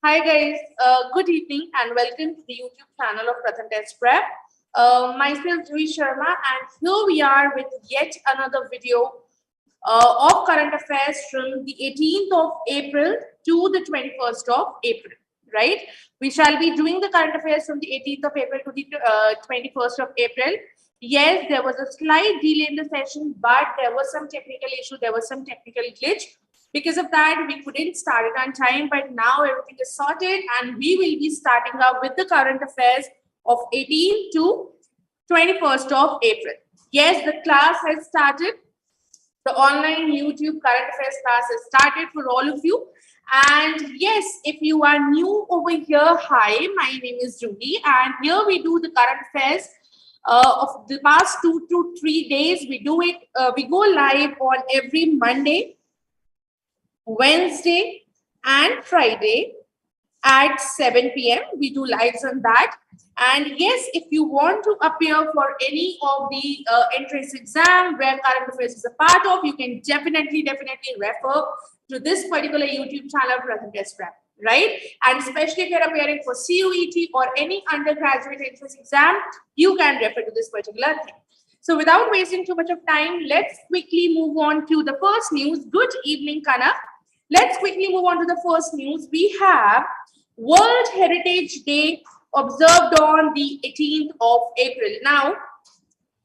Hi guys, good evening and welcome to the YouTube channel of PRATHAM Test Prep. Myself Sharma, and here we are with yet another video of current affairs from the 18th of April to the 21st of April, right? We shall be doing the current affairs from the 18th of April to the 21st of April. Yes, there was a slight delay in the session, but there was some technical issue, there was some technical glitch. Because of that, we couldn't start it on time, but now everything is sorted and we will be starting up with the current affairs of 18th to 21st of April. Yes, the class has started. The online YouTube current affairs class has started for all of you. And yes, if you are new over here, hi, my name is Judy, and here we do the current affairs of the past 2 to 3 days. We do it, we go live on every Monday, Wednesday and Friday at 7 p.m. We do lives on that. And yes, if you want to appear for any of the entrance exam where current affairs is a part of, you can definitely refer to this particular YouTube channel, PRATHAM Test Prep, right? And especially if you're appearing for CUET or any undergraduate entrance exam, you can refer to this particular thing. So without wasting too much of time, let's quickly move on to the first news. Good evening, Kana. Let's quickly move on to the first news. We have World Heritage Day observed on the 18th of April. Now,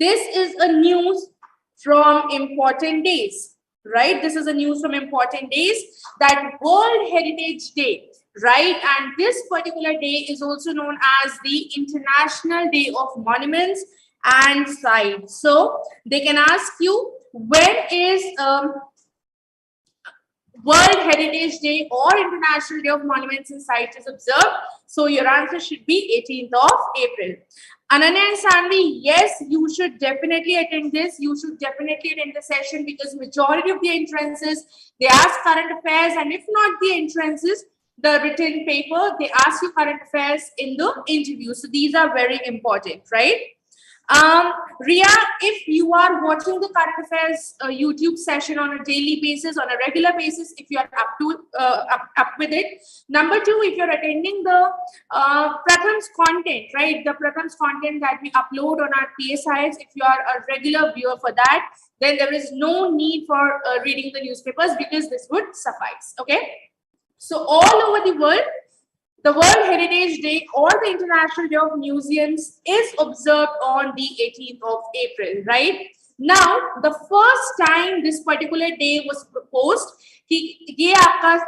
this is a news from important days, right? This is a news from important days, that World Heritage Day, right? And this particular day is also known as the International Day of Monuments and Sites. So they can ask you, when is World Heritage Day or International Day of Monuments and Sites is observed? So your answer should be 18th of April. Ananya and Sanvi, yes, you should definitely attend this. You should definitely attend the session, because majority of the entrances, they ask current affairs, and if not the entrances, the written paper, they ask you current affairs in the interview. So these are very important, right? Ria, if you are watching the current affairs YouTube session on a daily basis, on a regular basis, if you are up with it. Number two, if you're attending the Pratham's content, right? The Pratham's content that we upload on our PSIs, if you are a regular viewer for that, then there is no need for reading the newspapers, because this would suffice, okay? So all over the world, the World Heritage Day or the International Day of Museums is observed on the 18th of April, right? Now, the first time this particular day was proposed, ये आपका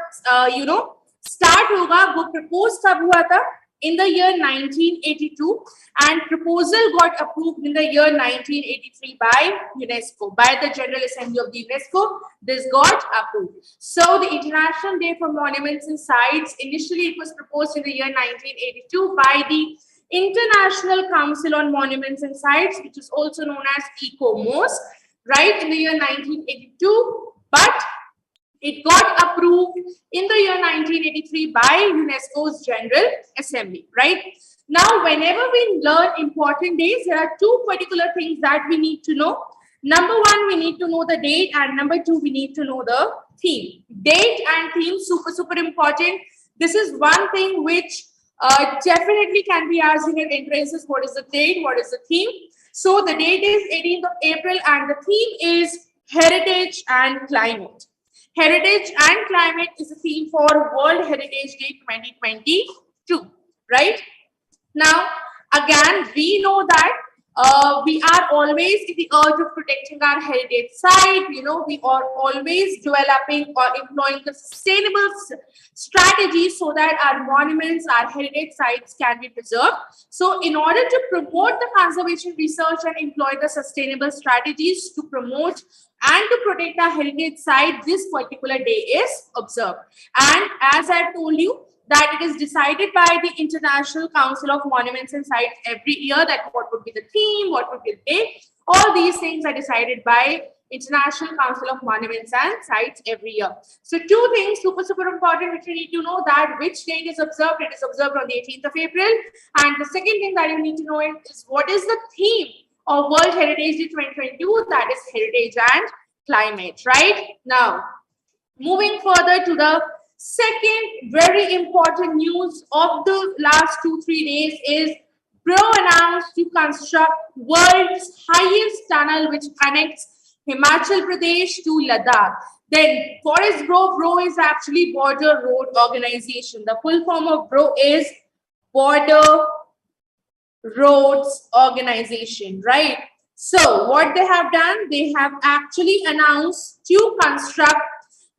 start होगा, वो propose कब हुआ था? In the year 1982, and proposal got approved in the year 1983 by UNESCO, by the General Assembly of the UNESCO. This got approved. So the International Day for Monuments and Sites, initially it was proposed in the year 1982 by the International Council on Monuments and Sites, which is also known as ICOMOS, right, in the year 1982, but it got approved in the year 1983 by UNESCO's General Assembly, right? Now, whenever we learn important days, there are two particular things that we need to know. Number one, we need to know the date, and number two, we need to know the theme. Date and theme, super important. This is one thing which definitely can be asked in your entrances. What is the date? What is the theme? So the date is 18th of April, and the theme is Heritage and Climate. Heritage and Climate is the theme for World Heritage Day 2022, right? Now, again, we know that we are always in the urge of protecting our heritage site. We are always developing or employing the sustainable strategies so that our monuments, our heritage sites can be preserved. So in order to promote the conservation research and employ the sustainable strategies to promote and to protect our heritage site, this particular day is observed. And as I told you, that it is decided by the International Council of Monuments and Sites every year, that what would be the theme, what would be the date. All these things are decided by International Council of Monuments and Sites every year. So two things super important which you need to know, that which date is observed. It is observed on the 18th of April. And the second thing that you need to know is what is the theme of World Heritage Day 2022, that is Heritage and Climate, right? Now, moving further to the Second, very important news of the last 2-3 days is Bro announced to construct world's highest tunnel which connects Himachal Pradesh to Ladakh. Then what is Bro? Bro is actually Border Road Organization. The full form of Bro is Border Roads Organization, right? So what they have done, they have actually announced to construct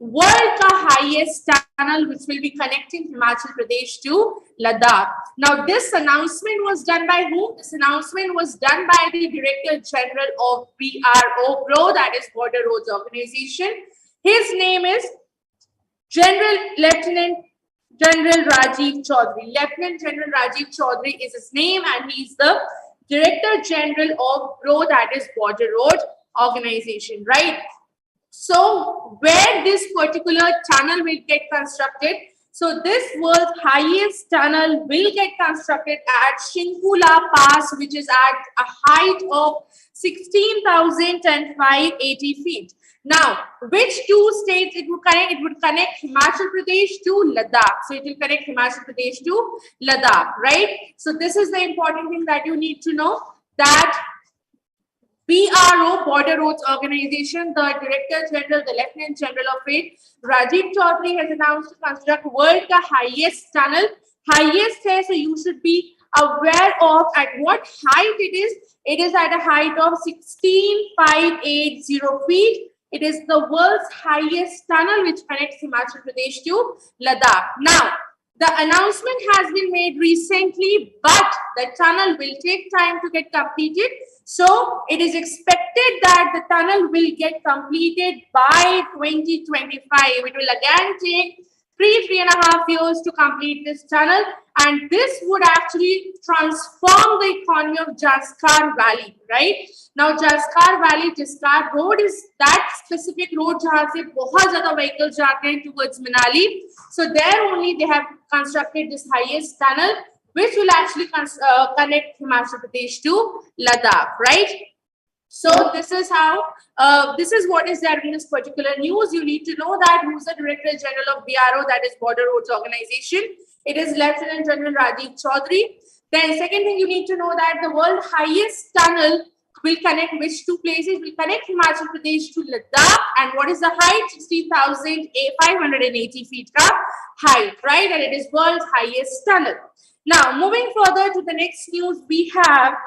world highest tunnel which will be connecting Himachal Pradesh to Ladakh. Now this announcement was done by whom? This announcement was done by the Director General of BRO, that is Border Roads Organization. His name is Lieutenant General Rajiv Chaudhary. Lieutenant General Rajiv Chaudhary is his name, and he is the Director General of BRO, that is Border Road Organization, right? So where this particular tunnel will get constructed, so this world's highest tunnel will get constructed at Shinkula Pass, which is at a height of 16,580 feet. Now, which two states it would connect? It would connect Himachal Pradesh to Ladakh. So it will connect Himachal Pradesh to Ladakh, right? So this is the important thing that you need to know, that BRO, Border Roads Organization, the Director General, the Lieutenant General of it, Rajiv Chaudhary, has announced to construct world ka highest tunnel. Highest hai, so you should be aware of at what height it is. It is at a height of 16,580 feet. It is the world's highest tunnel which connects Himachal Pradesh to Ladakh. Now, the announcement has been made recently, but the tunnel will take time to get completed. So it is expected that the tunnel will get completed by 2025. It will again take 3.5 years to complete this tunnel, and this would actually transform the economy of Jaskar Valley, right? Now, Jaskar Valley, Jaskar Road is that specific road jahan se bahut zyada vehicles jaate hain towards Manali. So there only they have constructed this highest tunnel, which will actually connect Himachal Pradesh to Ladakh, right? So this is how, this is what is there in this particular news. You need to know that who's the Director General of BRO, that is Border Roads Organization. It is Lieutenant General Rajiv Chaudhary. Then second thing you need to know that the world highest tunnel will connect which two places? Will connect Himachal Pradesh to Ladakh. And what is the height? 60,580 feet height, right? And it is world's highest tunnel. Now, moving further to the next news, we have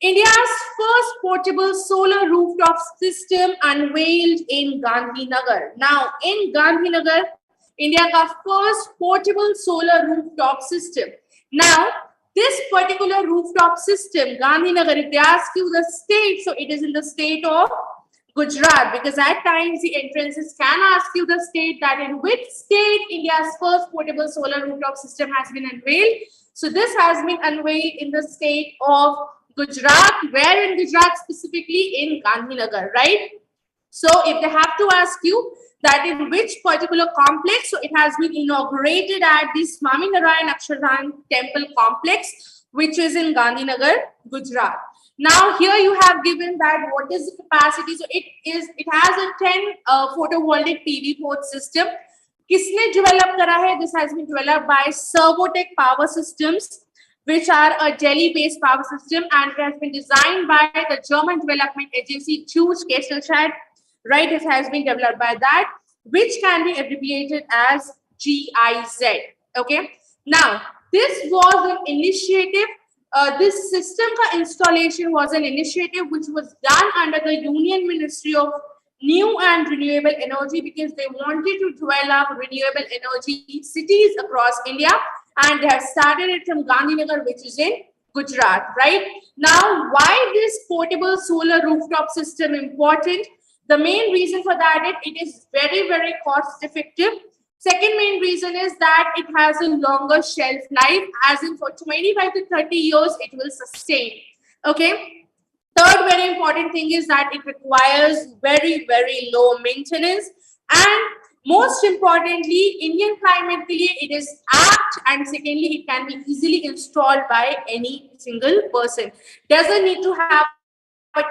India's first portable solar rooftop system unveiled in Gandhinagar. Now, in Gandhinagar, India ka first portable solar rooftop system. Now, this particular rooftop system, Gandhinagar, if they ask you the state, so it is in the state of Gujarat, because at times the entrances can ask you the state, that in which state India's first portable solar rooftop system has been unveiled. So this has been unveiled in the state of Gujarat. Where in Gujarat? Specifically in Gandhinagar, right? So if they have to ask you that in which particular complex, so it has been inaugurated at the Swami Narayan Akshardhan Temple complex, which is in Gandhinagar, Gujarat. Now here you have given that what is the capacity. So it has a 10 photovoltaic PV port system. Kisne develop kara hai? This has been developed by Servotech Power Systems, which are a Delhi-based power system, and it has been designed by the German development agency Gesellschaft, right? It has been developed by that, which can be abbreviated as GIZ. Okay. Now, this was an initiative. This system installation was an initiative which was done under the Union Ministry of New and Renewable Energy, because they wanted to develop renewable energy cities across India, and they have started it from Gandhinagar, which is in Gujarat, right? Now, why this portable solar rooftop system important? The main reason for that, it is very, very cost effective. Second main reason is that it has a longer shelf life, as in for 25 to 30 years, it will sustain. Okay. Third very important thing is that it requires very, very low maintenance. And most importantly, Indian climate ke liye it is apt, and secondly, it can be easily installed by any single person. Doesn't need to have a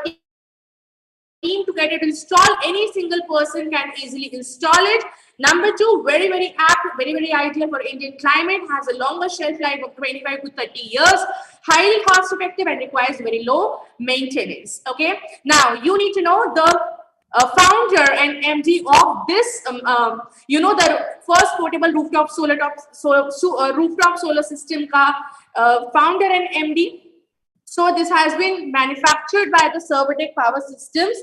team to get it installed. Any single person can easily install it. Number two, very, very apt, very, very ideal for Indian climate, has a longer shelf life of 25 to 30 years, highly cost effective and requires very low maintenance. Okay. Now you need to know the founder and MD of this, the first portable rooftop solar system ka founder and MD. So this has been manufactured by the Servotech Power Systems.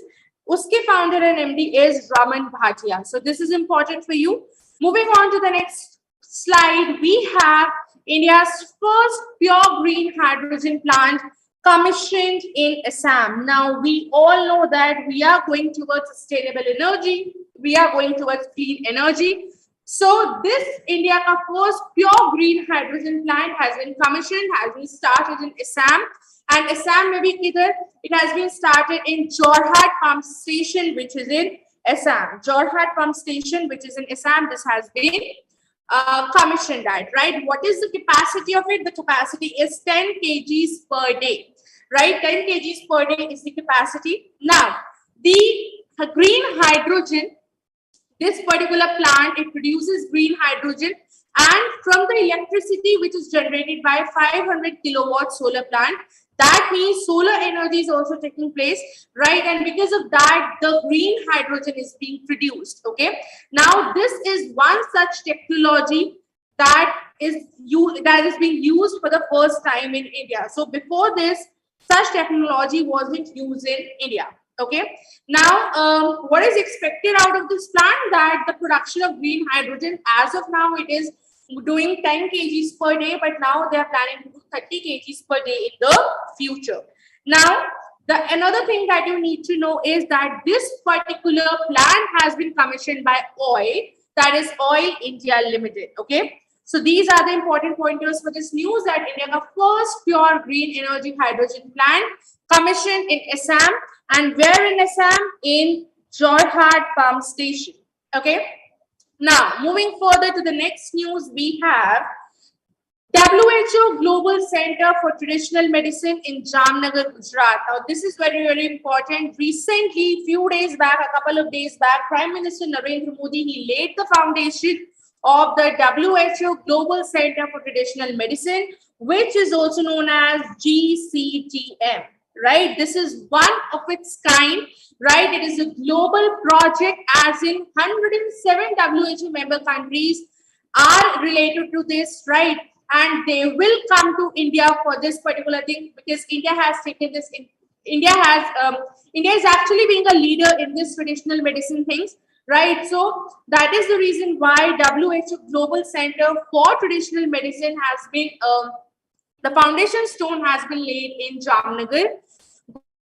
Uske founder and MD is Raman Bhatia. So this is important for you. Moving on to the next slide, we have India's first pure green hydrogen plant commissioned in Assam. Now we all know that we are going towards sustainable energy. We are going towards clean energy. So this India's first pure green hydrogen plant has been commissioned, has been started in Assam. And Assam maybe either it has been started in Jorhat Pump Station, which is in Assam. Jorhat Pump Station, which is in Assam, this has been commissioned at, right? What is the capacity of it? The capacity is 10 kgs per day, right? 10 kgs per day is the capacity. Now, the green hydrogen, this particular plant, it produces green hydrogen, and from the electricity which is generated by 500 kilowatt solar plant, that means solar energy is also taking place, right? And because of that, the green hydrogen is being produced. Okay. Now, this is one such technology that is being used for the first time in India. So before this, such technology wasn't used in India. Okay. Now, what is expected out of this plant? That the production of green hydrogen, as of now, it is doing 10 kgs per day, but now they are planning to do 30 kgs per day in the future. Now, another thing that you need to know is that this particular plant has been commissioned by OIL, that is Oil India Limited. Okay. So these are the important pointers for this news, that India's first pure green energy hydrogen plant commissioned in Assam, and where in Assam? In Jorhat Pump Station. Okay. Now, moving further to the next news, we have WHO Global Center for Traditional Medicine in Jamnagar, Gujarat. Now, this is very, very important. Recently, a couple of days back, Prime Minister Narendra Modi, he laid the foundation of the WHO Global Center for Traditional Medicine, which is also known as GCTM. Right? This is one of its kind, right? It is a global project, as in 107 WHO member countries are related to this, right? And they will come to India for this particular thing, because India has taken this in. India is actually being a leader in this traditional medicine things, right? So that is the reason why WHO Global Center for Traditional Medicine has been the foundation stone has been laid in Jamnagar,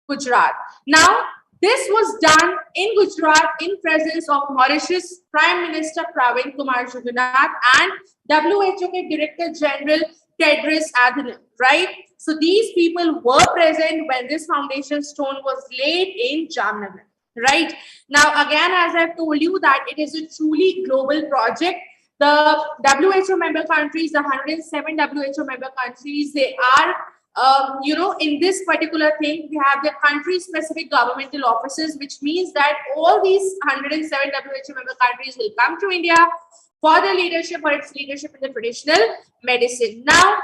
Gujarat. Now, this was done in Gujarat in presence of Mauritius Prime Minister Pravin Kumar Jugnauth and WHO Director General Tedros Adhanom, right? So these people were present when this foundation stone was laid in Jamnagar, right? Now, again, as I've told you, that it is a truly global project. The WHO member countries, the 107 WHO member countries, they are in this particular thing, we have the country-specific governmental offices, which means that all these 107 WHO member countries will come to India for the leadership, or its leadership in the traditional medicine. Now,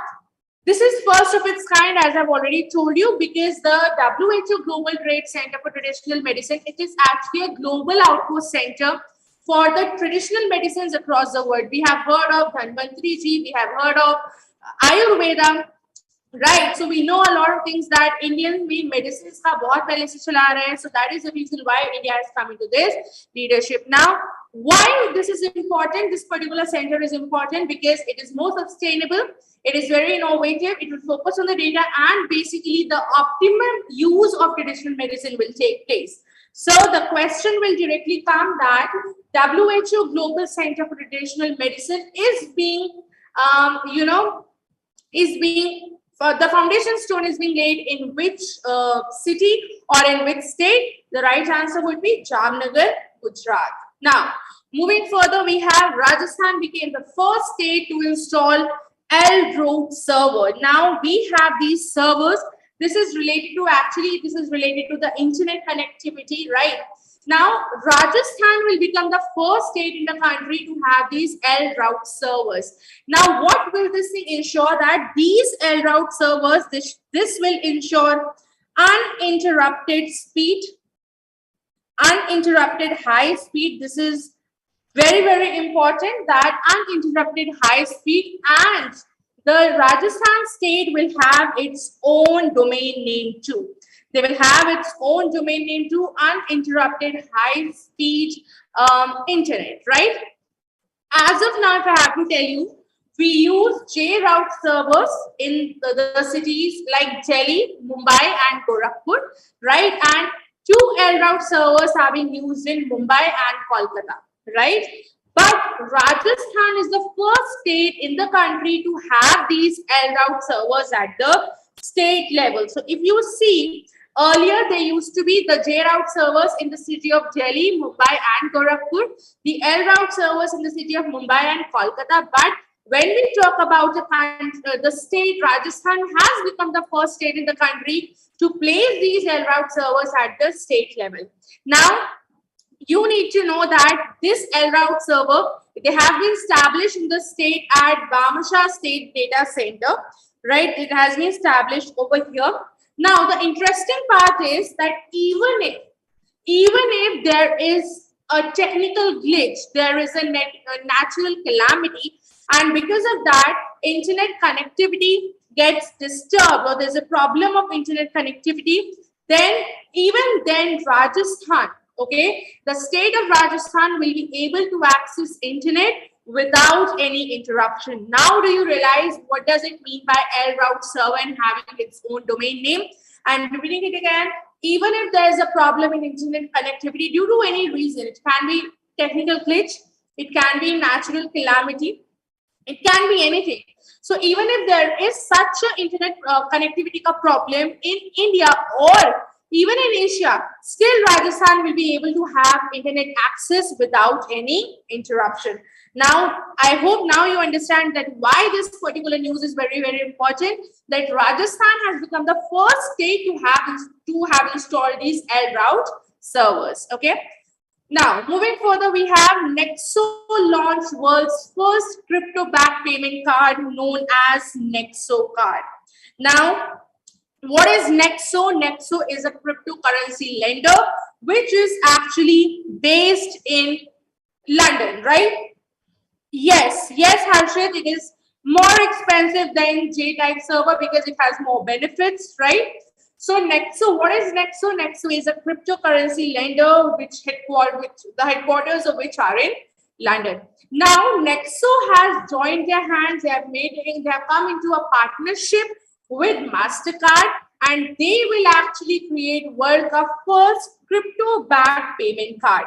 this is first of its kind, as I've already told you, because the WHO Global Trade Center for Traditional Medicine, it is actually a global outpost center for the traditional medicines across the world. We have heard of Dhanvantri Ji, we have heard of Ayurveda, right? So we know a lot of things that Indian medicines ka bahut pehle se chala rahe hain. So that is the reason why India has come into this leadership. Now, why this is important? This particular center is important because it is more sustainable. It is very innovative. It will focus on the data, and basically the optimum use of traditional medicine will take place. So the question will directly come that WHO Global Center for Traditional Medicine is being, the foundation stone is being laid in which city or in which state? The right answer would be Jamnagar, Gujarat. Now, moving further, we have Rajasthan became the first state to install LRoute server. Now, we have these servers. This is related to the internet connectivity, right? Now, Rajasthan will become the first state in the country to have these LRoute servers. Now, what will this thing ensure? That these LRoute servers, this will ensure uninterrupted speed, uninterrupted high speed. This is very, very important, that uninterrupted high speed, and the Rajasthan state will have its own domain name too. They will have its own domain name too, uninterrupted high speed internet, right? As of now, if I have to tell you, we use JRoute servers in the cities like Delhi, Mumbai, and Gorakhpur, right? And 2 LRoute servers are being used in Mumbai and Kolkata, right? But Rajasthan is the first state in the country to have these LRoute servers at the state level. So if you see, earlier there used to be the JRoute servers in the city of Delhi, Mumbai, and Gorakhpur, the LRoute servers in the city of Mumbai and Kolkata. But when we talk about the state, Rajasthan has become the first state in the country to place these LRoute servers at the state level. Now, you need to know that this LRoute server, they have been established in the state at Bamsha State Data Center, right? It has been established over here. Now, the interesting part is that even if there is a technical glitch, there is a natural calamity, and because of that, internet connectivity gets disturbed, or there's a problem of internet connectivity, then even then Rajasthan, okay, the state of Rajasthan will be able to access internet without any interruption. Now, do you realize what does it mean by LRoute server and having its own domain name? And repeating it again, even if there is a problem in internet connectivity due to any reason, it can be technical glitch, it can be natural calamity, it can be anything. So even if there is such an internet connectivity problem in India or even in Asia, still Rajasthan will be able to have internet access without any interruption. Now, I hope now you understand that why this particular news is very, very important, that Rajasthan has become the first state to have installed these LRoute servers, okay? Now, moving further, we have Nexo launched world's first crypto-backed payment card known as Nexo card. Now, what is Nexo? Nexo is a cryptocurrency lender, which is actually based in London, right? Yes, Harshit, it is more expensive than J-type server because it has more benefits, right? So Nexo, what is Nexo? Nexo is a cryptocurrency lender the headquarters of which are in London. Now, Nexo has joined their hands. They have come into a partnership with MasterCard, and they will actually create world cup first crypto-backed payment card.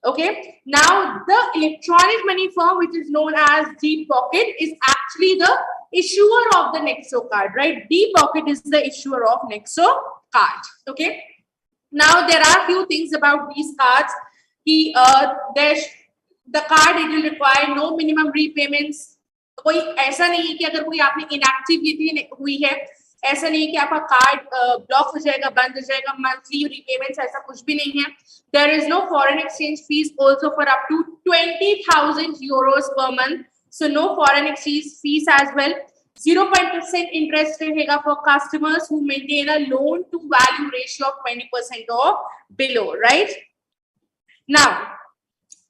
Okay. Now, the electronic money firm, which is known as Deep Pocket, is actually the issuer of the Nexo card, right? Deep Pocket is the issuer of Nexo card. Okay. Now, there are few things about these cards. The card, it will require no minimum repayments. कोई ऐसा नहीं है कि अगर कोई आपने inactivity हुई है, ऐसा नहीं है कि आपका कार्ड ब्लॉक हो जाएगा, बंद हो जाएगा, मंथली रिपेमेंट्स, ऐसा कुछ भी नहीं है. There is no foreign exchange fees also for up to 20,000 euros per month. So no foreign exchange fees as well. 0% interest रहेगा for customers who maintain a loan to value ratio of 20% or below, right? Now,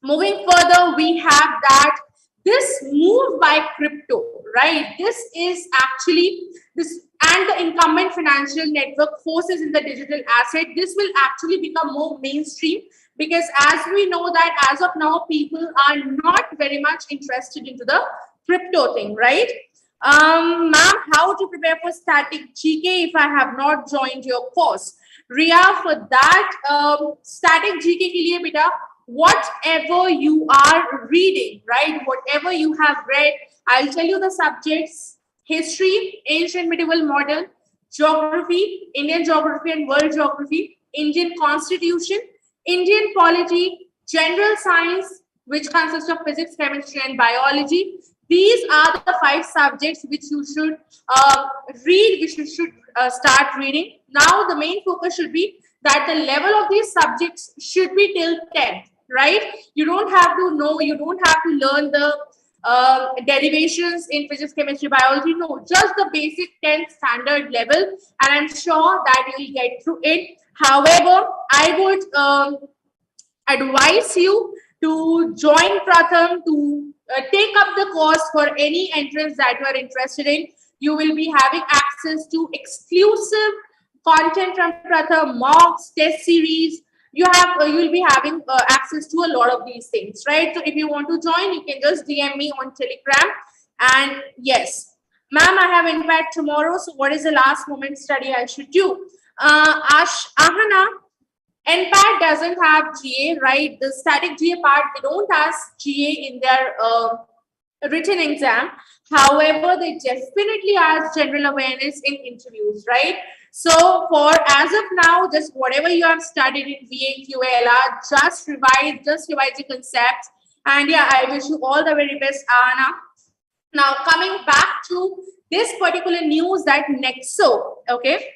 moving further, we have that this move by crypto, right? This is actually and the incumbent financial network forces in the digital asset. This will actually become more mainstream because as we know that as of now, people are not very much interested into the crypto thing, right? Ma'am, how to prepare for static GK if I have not joined your course? Ria, for that, static GK ke liye beta, whatever you are reading, right? Whatever you have read, I'll tell you the subjects: history, ancient medieval modern, geography, Indian geography and world geography, Indian constitution, Indian polity, general science, which consists of physics, chemistry, and biology. These are the 5 subjects which you should read, which you should start reading. Now, the main focus should be that the level of these subjects should be till 10th, right? You don't have to know, you don't have to learn the derivations in physics, chemistry, biology. No, just the basic 10th standard level, and I'm sure that you will get through it. However, I would advise you to join Pratham, to take up the course for any entrance that you are interested in. You will be having access to exclusive content from Pratham, mocks, test series. You will be having access to a lot of these things, right? So if you want to join, you can just DM me on Telegram. And yes, ma'am, I have NPAT tomorrow. So what is the last moment study I should do? Ahana, NPAT doesn't have GA, right? The static GA part, they don't ask GA in their written exam. However, they definitely ask general awareness in interviews, right? So for as of now, just whatever you have studied in VA, QLR, just revise the concepts. And yeah, I wish you all the very best, Anna. Now coming back to this particular news that Nexo, okay,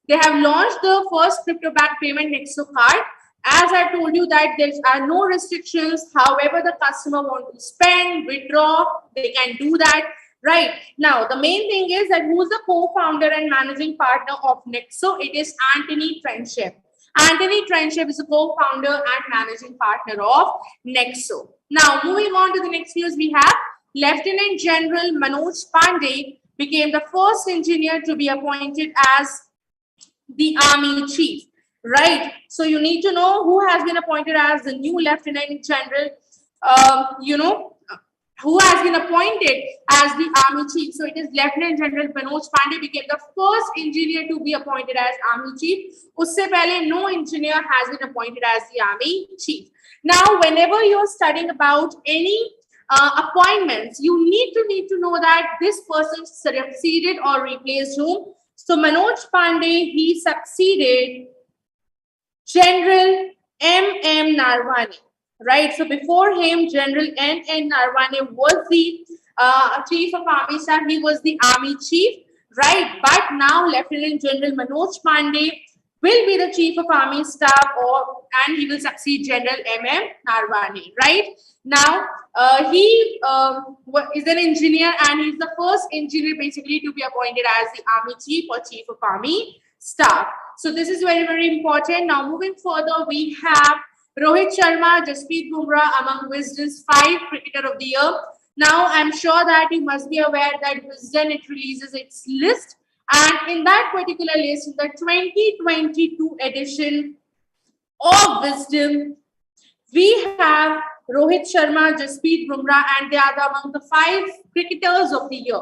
they have launched the first crypto-backed payment Nexo card. As I told you that there are no restrictions. However, the customer want to spend, withdraw, they can do that. Right. Now, the main thing is that who's the co-founder and managing partner of Nexo? It is Anthony Trenchep. Anthony Trenchep is the co-founder and managing partner of Nexo. Now, moving on to the next news, we have Lieutenant General Manoj Pandey became the first engineer to be appointed as the Army Chief. Right. So you need to know who has been appointed as the new Lieutenant General, who has been appointed as the Army Chief. So it is Lieutenant General Manoj Pandey became the first engineer to be appointed as Army Chief. Usse pehle no engineer has been appointed as the Army Chief. Now, whenever you're studying about any appointments, you need to know that this person succeeded or replaced whom. So Manoj Pandey, he succeeded General M.M. Narwani. Right, so before him, General N.N. Narwani was the Chief of Army Staff. He was the Army Chief, right? But now Lieutenant General Manoj Pandey will be the Chief of Army Staff, and he will succeed General M.M. Narwani, right? Now, he is an engineer, and he's the first engineer basically to be appointed as the Army Chief or Chief of Army Staff. So this is very, very important. Now, moving further, we have Rohit Sharma, Jasprit Bumrah among Wisden's 5 Cricketer of the Year. Now, I'm sure that you must be aware that Wisden, it releases its list. And in that particular list, in the 2022 edition of Wisdom, we have Rohit Sharma, Jasprit Bumrah, and they are among the 5 Cricketers of the Year.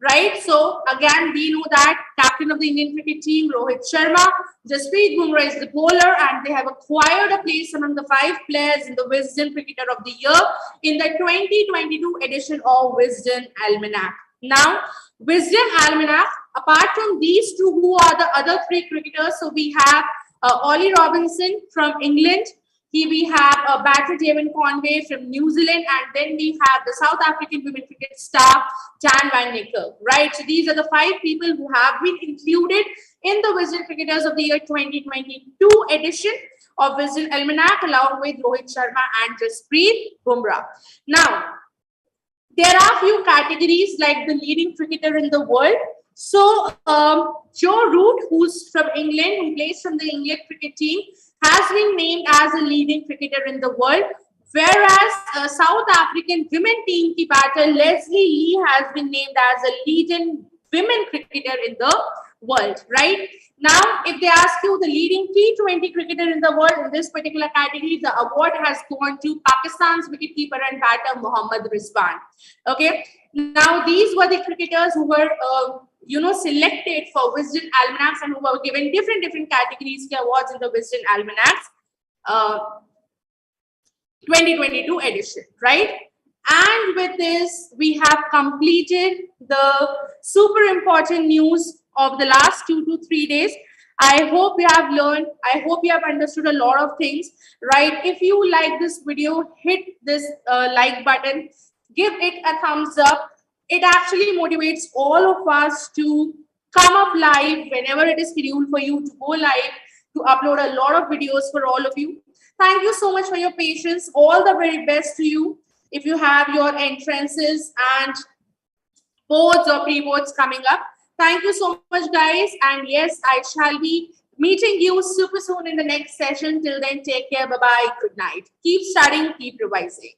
Right, so again, we know that captain of the Indian cricket team, Rohit Sharma, Jasprit Bumrah is the bowler, and they have acquired a place among the 5 players in the Wisden Cricketer of the Year in the 2022 edition of Wisden Almanac. Now, Wisden Almanac, apart from these 2, who are the other 3 cricketers? So we have Ollie Robinson from England. Here we have batter David Conway from New Zealand, and then we have the South African women cricket star Jan van Nickel, right? So these are the 5 people who have been included in the Wisden Cricketers of the Year 2022 edition of Wisden Almanac, along with Rohit Sharma and Jasprit Bumrah. Now, there are few categories like the leading cricketer in the world. So Joe Root, who's from England, who plays from the England cricket team, has been named as a leading cricketer in the world, whereas South African women team ki batter Leslie Lee has been named as a leading women cricketer in the world, right? Now, if they ask you the leading T20 cricketer in the world in this particular category, the award has gone to Pakistan's wicketkeeper and batter Mohammad Rizwan. Okay, now these were the cricketers who were selected for Wisden Almanacs and who were given different categories के awards in the Wisden Almanacs 2022 edition, right? And with this, we have completed the super important news of the last 2 to 3 days. I hope you have learned. I hope you have understood a lot of things, right? If you like this video, hit this like button, give it a thumbs up. It actually motivates all of us to come up live whenever it is scheduled for you to go live. to upload a lot of videos for all of you. Thank you so much for your patience. All the very best to you. If you have your entrances and boards or pre-boards coming up. Thank you so much, guys. And yes, I shall be meeting you super soon in the next session. Till then, take care. Bye-bye. Good night. Keep studying, keep revising.